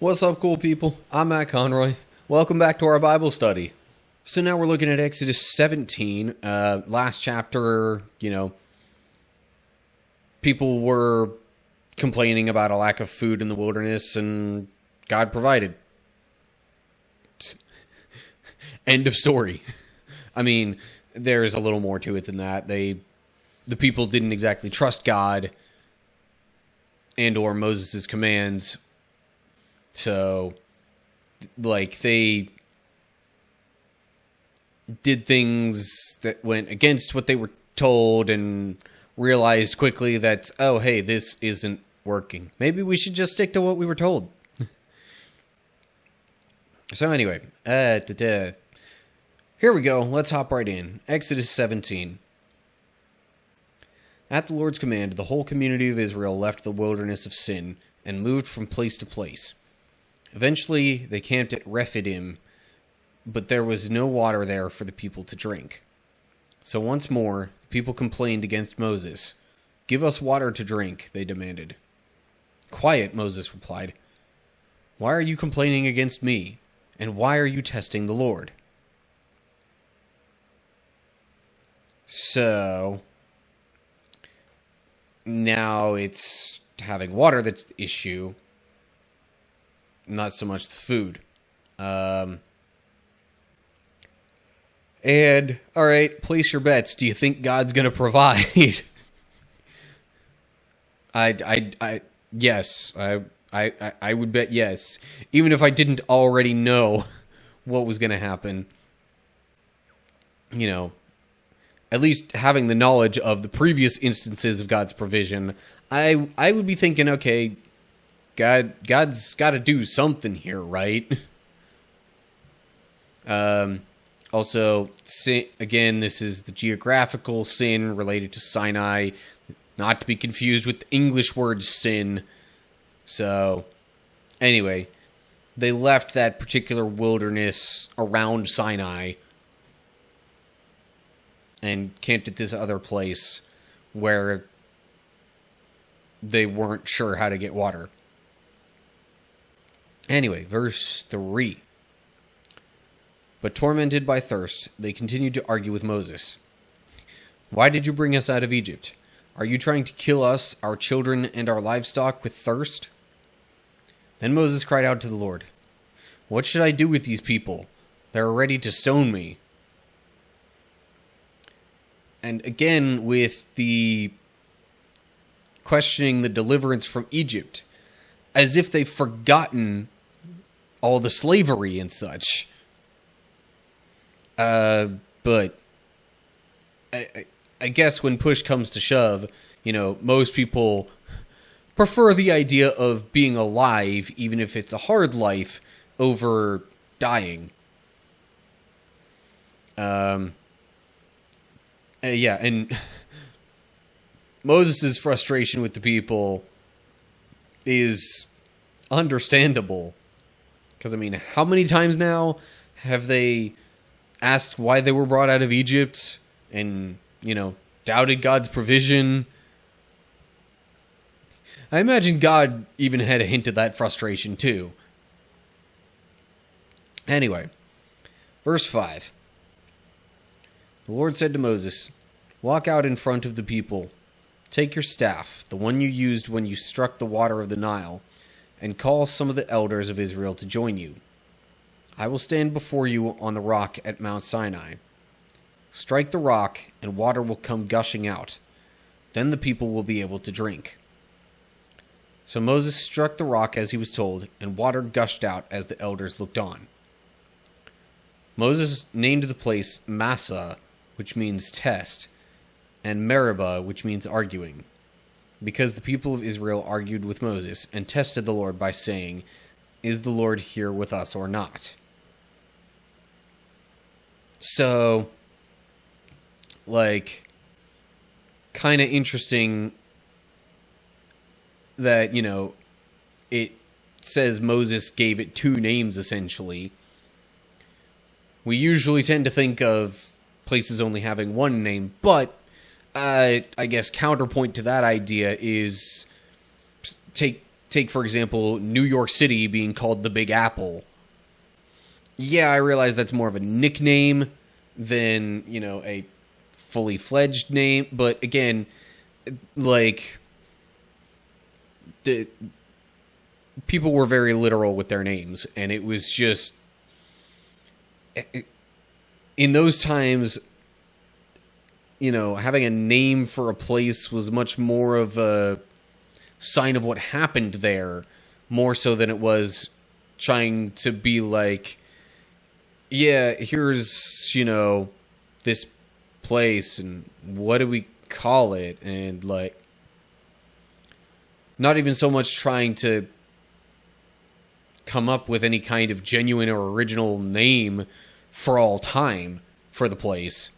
What's up, cool people? I'm Matt Conroy. Welcome back to our Bible study. So now we're looking at Exodus 17. Last chapter, people were complaining about a lack of food in the wilderness, and God provided. End of story. I mean, there's a little more to it than that. The people didn't exactly trust God and or Moses' commands. So, they did things that went against what they were told and realized quickly that, oh, hey, this isn't working. Maybe we should just stick to what we were told. So anyway, here we go. Let's hop right in. Exodus 17. At the Lord's command, the whole community of Israel left the wilderness of Sin and moved from place to place. Eventually, they camped at Rephidim, but there was no water there for the people to drink. So once more, the people complained against Moses. "Give us water to drink," they demanded. "Quiet," Moses replied. "Why are you complaining against me? And why are you testing the Lord?" So now it's having water that's the issue, not so much the food. And, alright, place your bets. Do you think God's going to provide? Yes. I would bet yes. Even if I didn't already know what was going to happen. At least having the knowledge of the previous instances of God's provision, I would be thinking, okay, God's got to do something here, right? Also, sin, again, this is the geographical sin related to Sinai, not to be confused with the English word sin. So, anyway, they left that particular wilderness around Sinai and camped at this other place where they weren't sure how to get water. Anyway, verse 3. But tormented by thirst, they continued to argue with Moses. "Why did you bring us out of Egypt? Are you trying to kill us, our children, and our livestock with thirst?" Then Moses cried out to the Lord, "What should I do with these people? They are ready to stone me." And again, with the questioning the deliverance from Egypt, as if they've forgotten all the slavery and such. But I guess when push comes to shove, most people prefer the idea of being alive, even if it's a hard life, over dying. Yeah, and Moses' frustration with the people is understandable. Because, how many times now have they asked why they were brought out of Egypt and, doubted God's provision? I imagine God even had a hint of that frustration too. Anyway, verse 5. The Lord said to Moses, "Walk out in front of the people. Take your staff, the one you used when you struck the water of the Nile, and call some of the elders of Israel to join you. I will stand before you on the rock at Mount Sinai. Strike the rock, and water will come gushing out. Then the people will be able to drink." So Moses struck the rock as he was told, and water gushed out as the elders looked on. Moses named the place Massah, which means test, and Meribah, which means arguing, because the people of Israel argued with Moses and tested the Lord by saying, "Is the Lord here with us or not?" So, kind of interesting that, it says Moses gave it two names, essentially. We usually tend to think of places only having one name, but I guess counterpoint to that idea is take take, for example, New York City being called the Big Apple. Yeah, I realize that's more of a nickname than, a fully fledged name. But again, like, the people were very literal with their names, and it was just, in those times, having a name for a place was much more of a sign of what happened there, more so than it was trying to be like, yeah, here's, this place, and what do we call it? And, like, not even so much trying to come up with any kind of genuine or original name for all time for the place.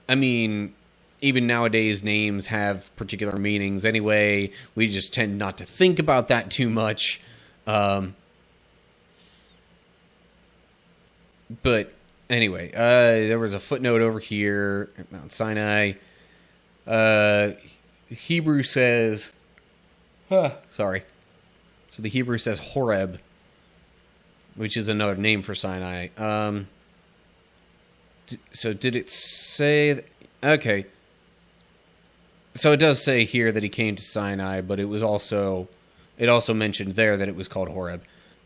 I mean, even nowadays, names have particular meanings anyway. We just tend not to think about that too much. But anyway, there was a footnote over here at Mount Sinai. Hebrew says... sorry. So the Hebrew says Horeb, which is another name for Sinai. So did it say... Okay. So it does say here that he came to Sinai, but it also mentioned there that it was called Horeb.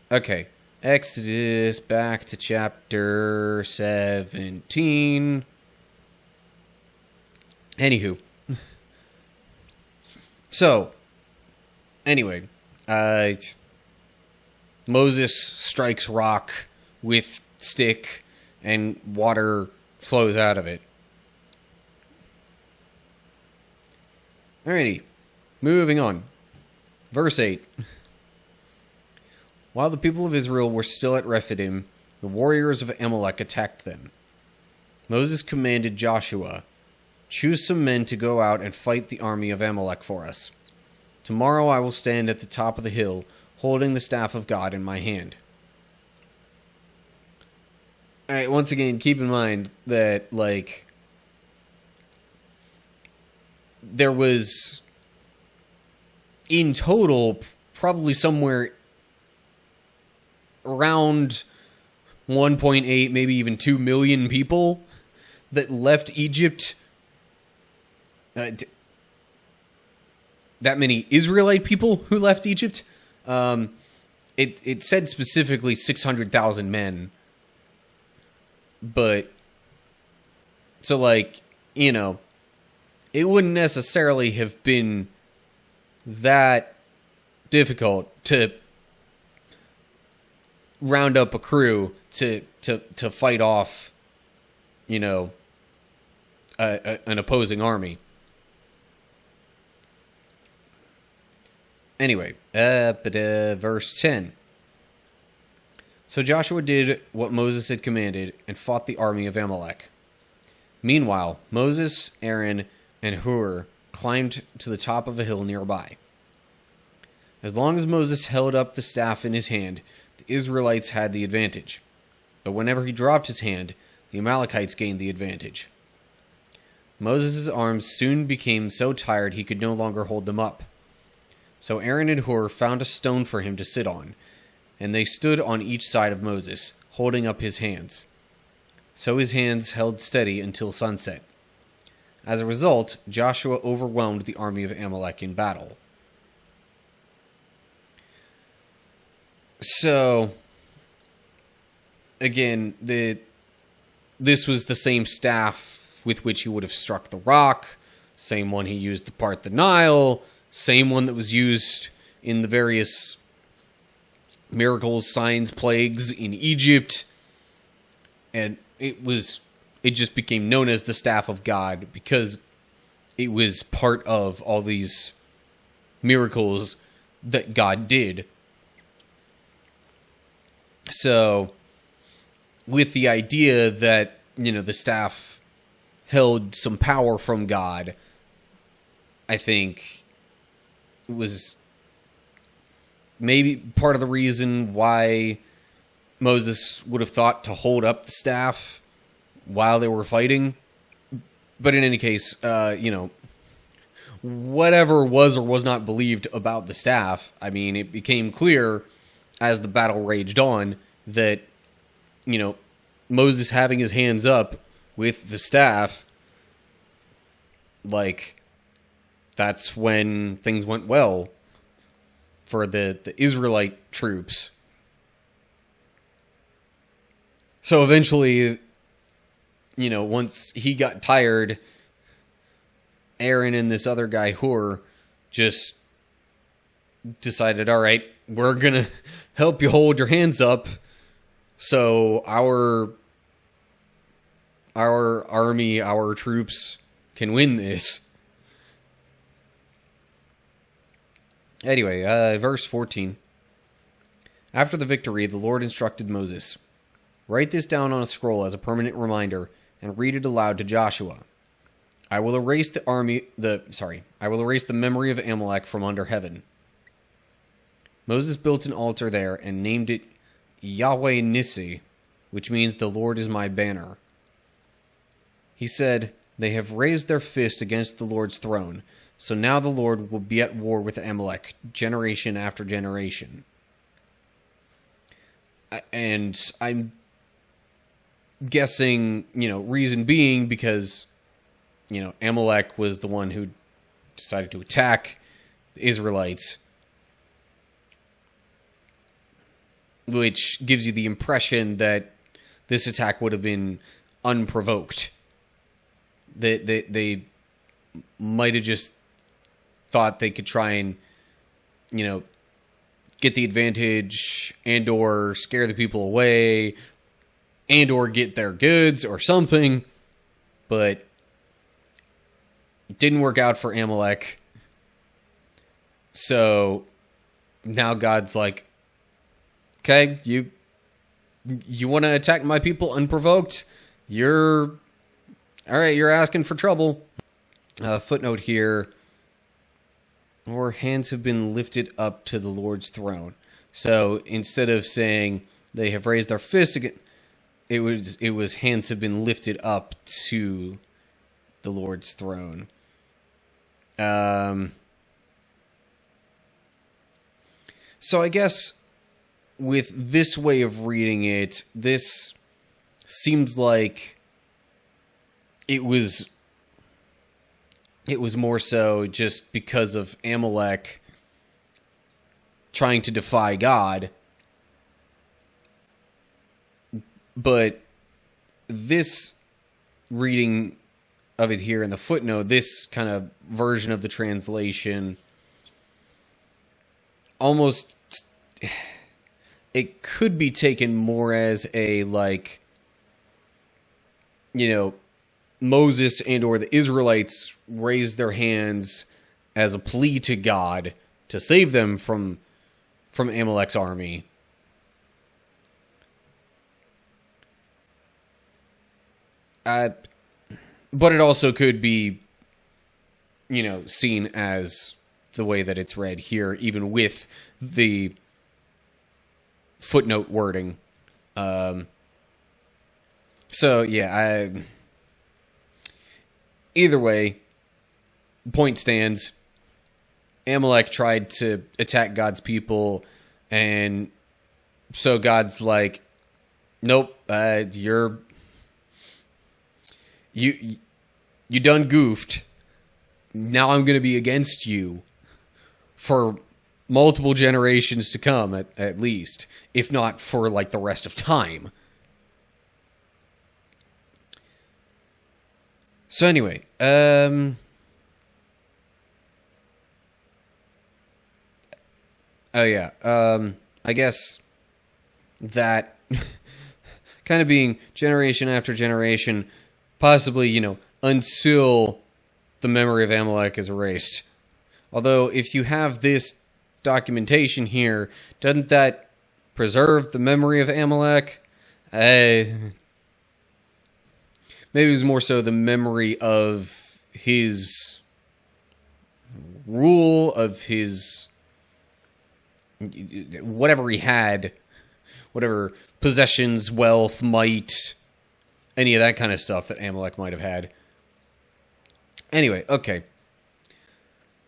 Okay. Exodus, back to chapter 17. Anywho. So, anyway, Moses strikes rock with stick, and water flows out of it. Alrighty, moving on. Verse 8. While the people of Israel were still at Rephidim, the warriors of Amalek attacked them. Moses commanded Joshua, "Choose some men to go out and fight the army of Amalek for us. Tomorrow I will stand at the top of the hill, holding the staff of God in my hand." Alright, once again, keep in mind that, like, there was, in total, probably somewhere around 1.8, maybe even 2 million people that left Egypt. That many Israelite people who left Egypt. It said specifically 600,000 men. But, so, like, it wouldn't necessarily have been that difficult to round up a crew to fight off, an opposing army. Anyway, verse 10. So Joshua did what Moses had commanded and fought the army of Amalek. Meanwhile, Moses, Aaron, and Hur climbed to the top of a hill nearby. As long as Moses held up the staff in his hand, the Israelites had the advantage. But whenever he dropped his hand, the Amalekites gained the advantage. Moses' arms soon became so tired he could no longer hold them up. So Aaron and Hur found a stone for him to sit on, and they stood on each side of Moses, holding up his hands. So his hands held steady until sunset. As a result, Joshua overwhelmed the army of Amalek in battle. So, again, this was the same staff with which he would have struck the rock, same one he used to part the Nile, same one that was used in the various miracles, signs, plagues in Egypt. And it just became known as the staff of God because it was part of all these miracles that God did. So, with the idea that, the staff held some power from God, I think it was maybe part of the reason why Moses would have thought to hold up the staff while they were fighting. But in any case, whatever was or was not believed about the staff, I mean, it became clear as the battle raged on that, Moses having his hands up with the staff, like, that's when things went well for the Israelite troops. So eventually, once he got tired, Aaron and this other guy, Hur, just decided, all right, we're going to help you hold your hands up so our army, our troops can win this. Anyway, verse 14. After the victory, the Lord instructed Moses, "Write this down on a scroll as a permanent reminder and read it aloud to Joshua. I will erase the memory of Amalek from under heaven." Moses built an altar there and named it Yahweh Nissi, which means the Lord is my banner. He said, "They have raised their fist against the Lord's throne, so now the Lord will be at war with Amalek, generation after generation." And I'm guessing, reason being because, Amalek was the one who decided to attack the Israelites, which gives you the impression that this attack would have been unprovoked. They might have just thought they could try and, get the advantage and or scare the people away and or get their goods or something, but it didn't work out for Amalek. So now God's like, okay, you want to attack my people unprovoked? You're asking for trouble. Footnote here, or hands have been lifted up to the Lord's throne. So instead of saying they have raised their fist again, it was hands have been lifted up to the Lord's throne. So I guess with this way of reading it, this seems like it was more so just because of Amalek trying to defy God. But this reading of it here in the footnote, this kind of version of the translation, almost, it could be taken more as a, Moses and or the Israelites raised their hands as a plea to God to save them from Amalek's army. But it also could be, seen as the way that it's read here, even with the footnote wording. Either way, point stands. Amalek tried to attack God's people, and so God's like, nope, you done goofed. Now I'm going to be against you for multiple generations to come, at least, if not for the rest of time. So anyway, I guess that kind of being generation after generation, possibly, until the memory of Amalek is erased. Although, if you have this documentation here, doesn't that preserve the memory of Amalek? Maybe it was more so the memory of his rule, of his whatever he had, whatever possessions, wealth, might, any of that kind of stuff that Amalek might have had. Anyway, okay.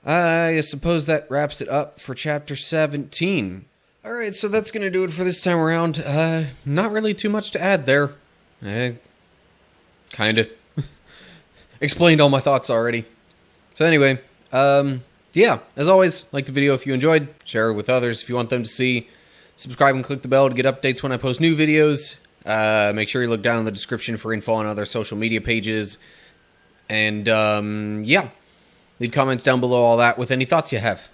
I suppose that wraps it up for chapter 17. Alright, so that's going to do it for this time around. Not really too much to add there. Kinda. Explained all my thoughts already. So anyway, yeah, as always, like the video if you enjoyed, share it with others if you want them to see, subscribe and click the bell to get updates when I post new videos, make sure you look down in the description for info on other social media pages, and, yeah, leave comments down below all that with any thoughts you have.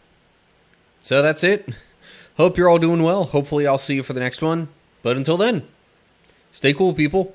So that's it. Hope you're all doing well. Hopefully I'll see you for the next one, but until then, stay cool, people.